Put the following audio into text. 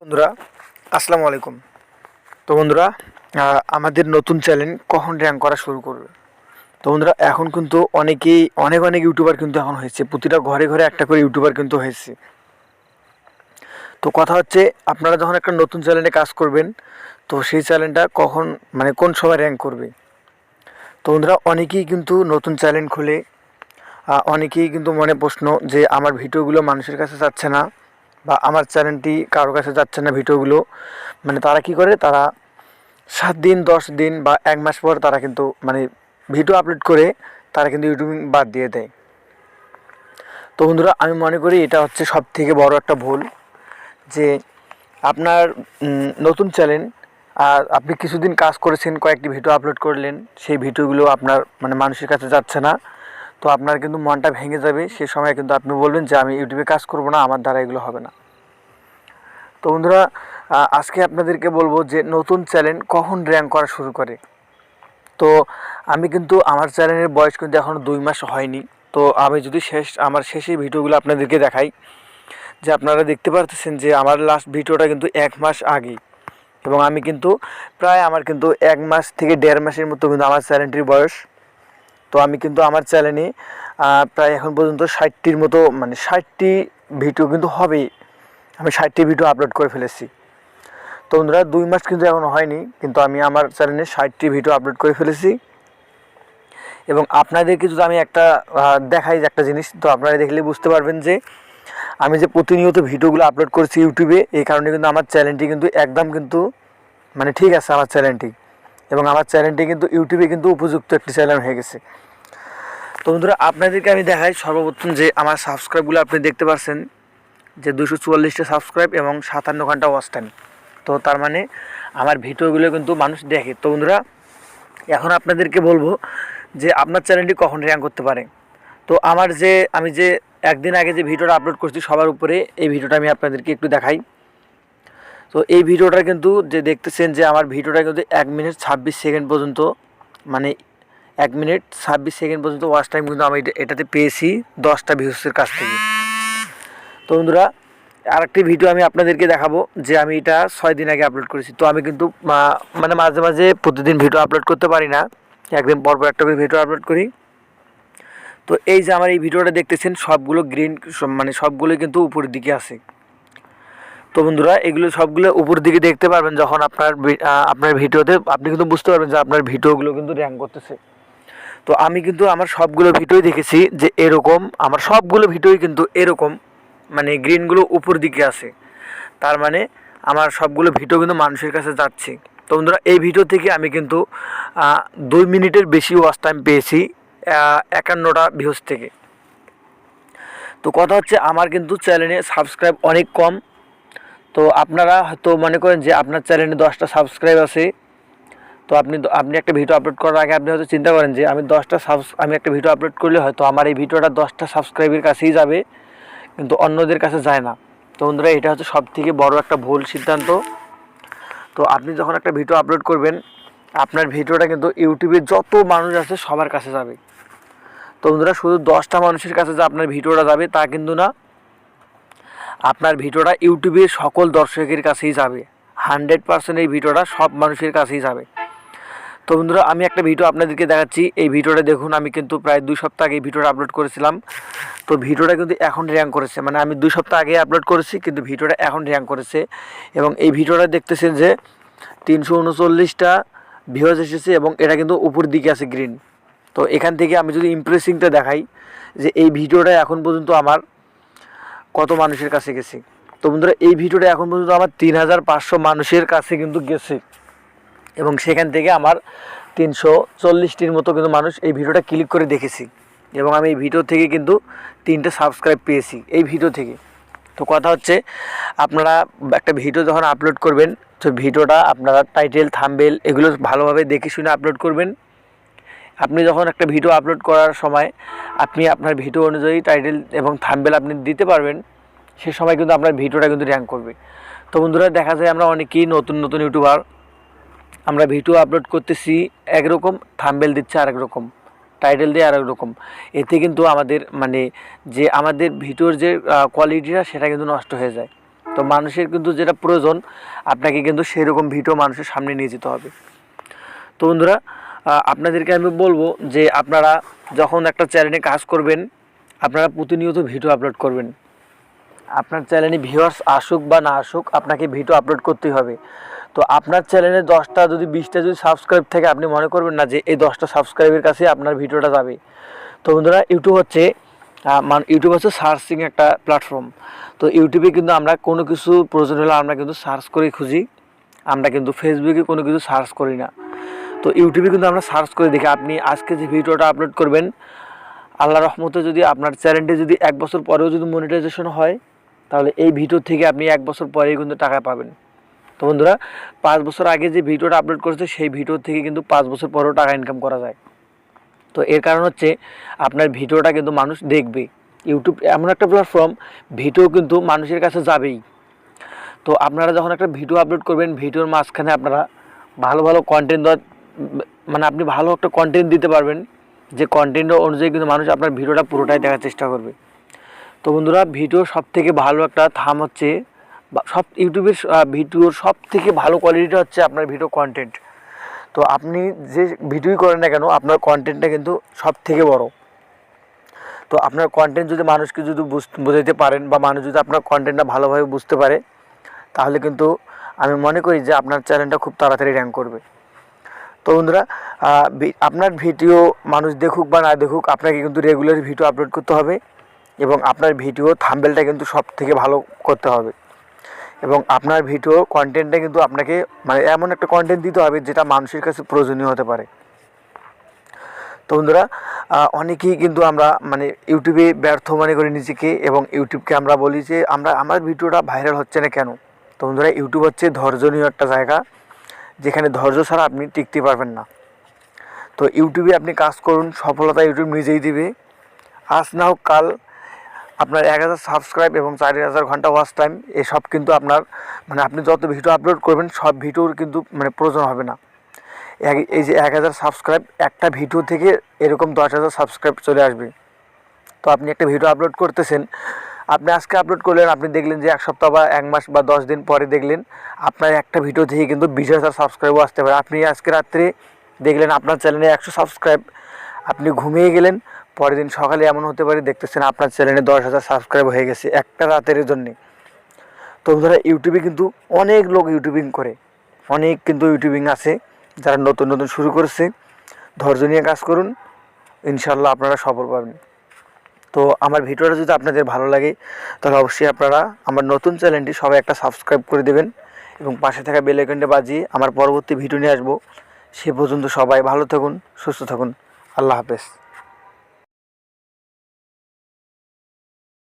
বন্ধুরা আসসালামু আলাইকুম। তো বন্ধুরা আমাদের নতুন চ্যানেল কখন র্যাঙ্ক করা শুরু করবে? তো বন্ধুরা এখন কিন্তু অনেকেই অনেক ইউটিউবার কিন্তু এখন হয়েছে, প্রতিটা ঘরে ঘরে একটা করে ইউটিউবার কিন্তু হয়েছে। তো কথা হচ্ছে আপনারা যখন একটা নতুন চ্যানেলে কাজ করবেন তো সেই চ্যানেলটা কখন কোন সময় র্যাঙ্ক করবে। তো বন্ধুরা অনেকেই কিন্তু নতুন চ্যানেল খুলে অনেকেই কিন্তু মনে প্রশ্ন যে আমার ভিডিওগুলো মানুষের কাছে যাচ্ছে না বা আমার চ্যানেলটি কারোর কাছে যাচ্ছে না ভিডিওগুলো। তারা কি করে, তারা 7 দিন 10 দিন বা 1 মাস পর তারা কিন্তু ভিডিও আপলোড করে তারা কিন্তু ইউটিউবিং বাদ দিয়ে দেয়। তো বন্ধুরা আমি মনে করি এটা হচ্ছে সবথেকে বড় একটা ভুল, যে আপনার নতুন চ্যানেল আর আপনি কিছুদিন কাজ করেছেন, কয়েকটি ভিডিও আপলোড করলেন, সেই ভিডিওগুলো আপনার মানুষের কাছে যাচ্ছে না, তো আপনার কিন্তু মনটা ভেঙে যাবে। সে সময় কিন্তু আপনি বলবেন যে আমি ইউটিউবে কাজ করব না, আমার দ্বারা এগুলো হবে না। তো বন্ধুরা আজকে আপনাদেরকে বলবো যে নতুন চ্যানেল কখন র্যাঙ্ক করা শুরু করে। তো আমি কিন্তু আমার চ্যানেলের বয়স কিন্তু এখনও 2 মাস হয়নি। তো আমি যদি আমার শেষের ভিডিওগুলো আপনাদেরকে দেখাই, যে আপনারা দেখতে পারতেছেন যে আমার লাস্ট ভিডিওটা কিন্তু 1 মাস আগে, এবং আমি কিন্তু প্রায় আমার কিন্তু 1 মাস থেকে 1.5 মাসের মতো কিন্তু আমার চ্যানেলটির বয়স। তো আমি কিন্তু আমার চ্যানেলে প্রায় এখন পর্যন্ত 60টির মতো 60টি ভিডিও কিন্তু হবেই, আমি 60টি ভিডিও আপলোড করে ফেলেছি। তো বন্ধুরা 2 মাস কিন্তু এখনও হয়নি, কিন্তু আমি আমার চ্যানেলে 60টি ভিডিও আপলোড করে ফেলেছি। এবং আপনাদেরকে যদি আমি একটা দেখাই যে একটা জিনিস, তো আপনারা দেখলে বুঝতে পারবেন যে আমি যে প্রতিনিয়ত ভিডিওগুলো আপলোড করছি ইউটিউবে, এই কারণে কিন্তু আমার চ্যানেলটি কিন্তু একদম কিন্তু ঠিক আছে আমার চ্যানেলটি, এবং আমার চ্যানেলটি কিন্তু ইউটিউবে কিন্তু উপযুক্ত একটি চ্যানেল হয়ে গেছে। তো বন্ধুরা আপনাদেরকে আমি দেখাই সর্বপ্রথম যে আমার সাবস্ক্রাইবগুলো আপনি দেখতে পাচ্ছেন যে 244টা সাবস্ক্রাইব এবং 57 ঘন্টা ওয়াচ টাইম। তো তার মানে আমার ভিডিওগুলো কিন্তু মানুষ দেখে। তো বন্ধুরা এখন আপনাদেরকে বলবো যে আপনার চ্যানেলটি কখন র্যাঙ্ক করতে পারে। তো আমি যে একদিন আগে যে ভিডিওটা আপলোড করছি সবার উপরে, এই ভিডিওটা আমি আপনাদেরকে একটু দেখাই। তো এই ভিডিওটা কিন্তু যে দেখতেছেন যে আমার ভিডিওটা কিন্তু 1 মিনিট 26 সেকেন্ড পর্যন্ত 1 মিনিট 26 সেকেন্ড পর্যন্ত ওয়াচ টাইম কিন্তু আমি এটাতে পেয়েছি 10টা ভিউসের কাছ থেকে। তো বন্ধুরা আরেকটি ভিডিও আমি আপনাদেরকে দেখাবো, যে আমি এটা 6 দিন আগে আপলোড করেছি। তো আমি কিন্তু মাঝে মাঝে প্রতিদিন ভিডিও আপলোড করতে পারি না, একদিন পর একটা করে ভিডিও আপলোড করি। তো এই যে আমার এই ভিডিওটা দেখতেছেন সবগুলো গ্রিন, সবগুলোই কিন্তু উপরের দিকে আছে। তো বন্ধুরা এগুলো সবগুলো উপর দিকে দেখতে পারবেন যখন আপনার ভিডিওতে, আপনি কিন্তু বুঝতে পারবেন যে আপনার ভিডিওগুলো কিন্তু র্যাঙ্ক করতেছে। তো আমি কিন্তু আমার সবগুলো ভিডিওই দেখেছি যে এরকম, আমার সবগুলো ভিডিওই কিন্তু এরকম গ্রিনগুলো উপর দিকে আছে, তার মানে আমার সবগুলো ভিডিও কিন্তু মানুষের কাছে যাচ্ছে। তো বন্ধুরা এই ভিডিও থেকে আমি কিন্তু 2 মিনিটের বেশি ওয়াচ টাইম পেয়েছি 51টা ভিউজ থেকে। তো কথা হচ্ছে আমার কিন্তু চ্যানেলে সাবস্ক্রাইব অনেক কম। তো আপনারা হয়তো মনে করেন যে আপনার চ্যানেলে 10টা সাবস্ক্রাইব আছে, তো আপনি একটা ভিডিও আপলোড করার আগে আপনি হয়তো চিন্তা করেন যে আমি একটা ভিডিও আপলোড করলে হয়তো আমার এই ভিডিওটা 10টা সাবস্ক্রাইবের কাছেই যাবে, কিন্তু অন্যদের কাছে যায় না। তো বন্ধুরা এটা হচ্ছে সবথেকে বড় একটা ভুল সিদ্ধান্ত। তো আপনি যখন একটা ভিডিও আপলোড করবেন, আপনার ভিডিওটা কিন্তু ইউটিউবে যত মানুষ আছে সবার কাছে যাবে। তো বন্ধুরা শুধু 10টা মানুষের কাছে যে আপনার ভিডিওটা যাবে তা কিন্তু না, আপনার ভিডিওটা ইউটিউবের সকল দর্শকের কাছেই যাবে। 100% এই ভিডিওটা সব মানুষের কাছেই যাবে। তো বন্ধুরা আমি একটা ভিডিও আপনাদেরকে দেখাচ্ছি, এই ভিডিওটা দেখুন। আমি কিন্তু প্রায় 2 সপ্তাহ আগে এই ভিডিওটা আপলোড করেছিলাম। তো ভিডিওটা কিন্তু এখন র্যাঙ্ক করেছে, আমি 2 সপ্তাহ আগে আপলোড করেছি, কিন্তু ভিডিওটা এখন র্যাঙ্ক করেছে। এবং এই ভিডিওটা দেখতেছেন যে 339টা ভিউজ এসেছে, এবং এটা কিন্তু উপর দিকে আছে গ্রিন। তো এখান থেকে আমি যদি ইমপ্রেসিংটা দেখাই যে এই ভিডিওটা এখন পর্যন্ত আমার কত মানুষের কাছে গেছে। তো বন্ধুরা এই ভিডিওটা এখন পর্যন্ত আমার 3500 মানুষের কাছে কিন্তু গেছে, এবং সেখান থেকে আমার 340টির মতো কিন্তু মানুষ এই ভিডিওটা ক্লিক করে দেখেছি, এবং আমি এই ভিডিও থেকে কিন্তু 3টে সাবস্ক্রাইব পেয়েছি এই ভিডিও থেকে। তো কথা হচ্ছে আপনারা একটা ভিডিও যখন আপলোড করবেন, তো ভিডিওটা আপনারা টাইটেল থাম্বনেল এগুলো ভালোভাবে দেখে শুনে আপলোড করবেন। আপনি যখন একটা ভিডিও আপলোড করার সময় আপনি আপনার ভিডিও অনুযায়ী টাইটেল এবং থাম্বনেল আপনি দিতে পারবেন, সে সময় কিন্তু আপনার ভিডিওটা কিন্তু র্যাঙ্ক করবে। তো বন্ধুরা দেখা যায় আমরা অনেকেই নতুন ইউটিউবার, আমরা ভিডিও আপলোড করতেছি একরকম, থাম্বনেল দিচ্ছে আরেক রকম, টাইটেল দিয়ে আরেক রকম। এতে কিন্তু আমাদের যে আমাদের ভিডিওর যে কোয়ালিটিটা সেটা কিন্তু নষ্ট হয়ে যায়। তো মানুষের কিন্তু যেটা প্রয়োজন আপনাকে কিন্তু সেরকম ভিডিও মানুষের সামনে নিয়ে যেতে হবে। তো বন্ধুরা, আপনাদেরকে আমি বলবো যে আপনারা যখন একটা চ্যানেলে কাজ করবেন আপনারা প্রতিনিয়ত ভিডিও আপলোড করবেন। আপনার চ্যানেলে ভিউয়ার্স আসুক বা না আসুক আপনাকে ভিডিও আপলোড করতেই হবে। তো আপনার চ্যানেলে 10টা যদি 20টা যদি সাবস্ক্রাইব থাকে আপনি মনে করবেন না যে এই 10টা সাবস্ক্রাইবের কাছে আপনার ভিডিওটা যাবে। তো বন্ধুরা, ইউটিউব হচ্ছে সার্চিং একটা প্ল্যাটফর্ম। তো ইউটিউবে কিন্তু আমরা কোনো কিছু প্রয়োজন হলে আমরা কিন্তু সার্চ করে খুঁজি, আমরা কিন্তু ফেসবুকে কোনো কিছু সার্চ করি না। তো ইউটিউবে কিন্তু আমরা সার্চ করে দেখি। আপনি আজকে যে ভিডিওটা আপলোড করবেন, আল্লাহ রহমতে যদি আপনার চ্যানেলটি যদি 1 বছর পরেও যদি মনিটাইজেশন হয় তাহলে এই ভিডিও থেকে আপনি 1 বছর পরেই কিন্তু টাকা পাবেন। তো বন্ধুরা, 5 বছর আগে যে ভিডিওটা আপলোড করেছে সেই ভিডিও থেকে কিন্তু 5 বছর পরেও টাকা ইনকাম করা যায়। তো এর কারণ হচ্ছে আপনার ভিডিওটা কিন্তু মানুষ দেখবে। ইউটিউব এমন একটা প্ল্যাটফর্ম, ভিডিও কিন্তু মানুষের কাছে যাবেই। তো আপনারা যখন একটা ভিডিও আপলোড করবেন, ভিডিওর মাঝখানে আপনারা ভালো ভালো কন্টেন্ট মানে আপনি ভালো একটা কন্টেন্ট দিতে পারবেন, যে কন্টেন্ট অনুযায়ী কিন্তু মানুষ আপনার ভিডিওটা পুরোটাই দেখার চেষ্টা করবে। তো বন্ধুরা, ভিডিও সবথেকে ভালো একটা থাম হচ্ছে সব ইউটিউবের ভিডিওর সবথেকে ভালো কোয়ালিটিটা হচ্ছে আপনার ভিডিও কন্টেন্ট। তো আপনি যে ভিডিওই করেন না কেন আপনার কন্টেন্টটা কিন্তু সবথেকে বড়। তো আপনার কন্টেন্ট যদি মানুষকে যদি বোঝাইতে পারেন বা মানুষ যদি আপনার কন্টেন্টটা ভালোভাবে বুঝতে পারে তাহলে কিন্তু আমি মনে করি যে আপনার চ্যানেলটা খুব তাড়াতাড়ি র্যাঙ্ক করবে। তো বন্ধুরা, আপনার ভিডিও মানুষ দেখুক বা না দেখুক আপনাকে কিন্তু রেগুলার ভিডিও আপলোড করতে হবে এবং আপনার ভিডিও থাম্বনেলটা কিন্তু সব থেকে ভালো করতে হবে এবং আপনার ভিডিও কন্টেন্টটা কিন্তু আপনাকে মানে এমন একটা কন্টেন্ট দিতে হবে যেটা মানুষের কাছে প্রয়োজনীয় হতে পারে। তো বন্ধুরা, অনেকেই কিন্তু আমরা মানে ইউটিউবে ব্যর্থ মনে করি নিজেকে এবং ইউটিউবকে আমরা বলি যে আমার ভিডিওটা ভাইরাল হচ্ছে না কেন। তো বন্ধুরা, ইউটিউব হচ্ছে ধৈর্যনীয় একটা জায়গা, যেখানে ধৈর্য ছাড়া আপনি টিকতে পারবেন না। তো ইউটিউবে আপনি কাজ করুন, সফলতা ইউটিউব নিজেই দিবে। আজ না হোক কাল আপনার 1000 সাবস্ক্রাইব এবং 4000 ঘন্টা ওয়াচ টাইম এসব কিন্তু আপনার মানে আপনি যত ভিডিও আপলোড করবেন সব ভিডিওর কিন্তু মানে প্রয়োজন হবে না। এই যে 1000 সাবস্ক্রাইব একটা ভিডিও থেকে এরকম 10,000 সাবস্ক্রাইব চলে আসবে। তো আপনি একটা ভিডিও আপলোড করতেছেন, আপনি আজকে আপলোড করলেন, আপনি দেখলেন যে 1 সপ্তাহ বা 1 মাস বা 10 দিন পরে দেখলেন আপনার একটা ভিডিও থেকে কিন্তু 20,000 সাবস্ক্রাইবও আসতে পারে। আপনি আজকে রাত্রে দেখলেন আপনার চ্যানেলে 100 সাবস্ক্রাইব, আপনি ঘুমিয়ে গেলেন, পরের দিন সকালে এমন হতে পারে দেখতেছেন আপনার চ্যানেলে 10,000 সাবস্ক্রাইব হয়ে গেছে একটা রাতের জন্যে। তো বন্ধুরা, ইউটিউবে কিন্তু অনেক লোক ইউটিউবিং করে, অনেক কিন্তু ইউটিউবিং আছে যারা নতুন নতুন শুরু করেছে। ধৈর্য নিয়ে কাজ করুন, ইনশাল্লাহ আপনারা সফল পাবেন। তো আমার ভিডিওটা যদি আপনাদের ভালো লাগে তাহলে অবশ্যই আপনারা আমার নতুন চ্যানেলটি সবাই একটা সাবস্ক্রাইব করে দেবেন এবং পাশে থাকা বেল আইকনটা বাজিয়ে আমার পরবর্তী ভিডিও নিয়ে আসবো। সে পর্যন্ত সবাই ভালো থাকুন, সুস্থ থাকুন। আল্লাহ হাফেজ।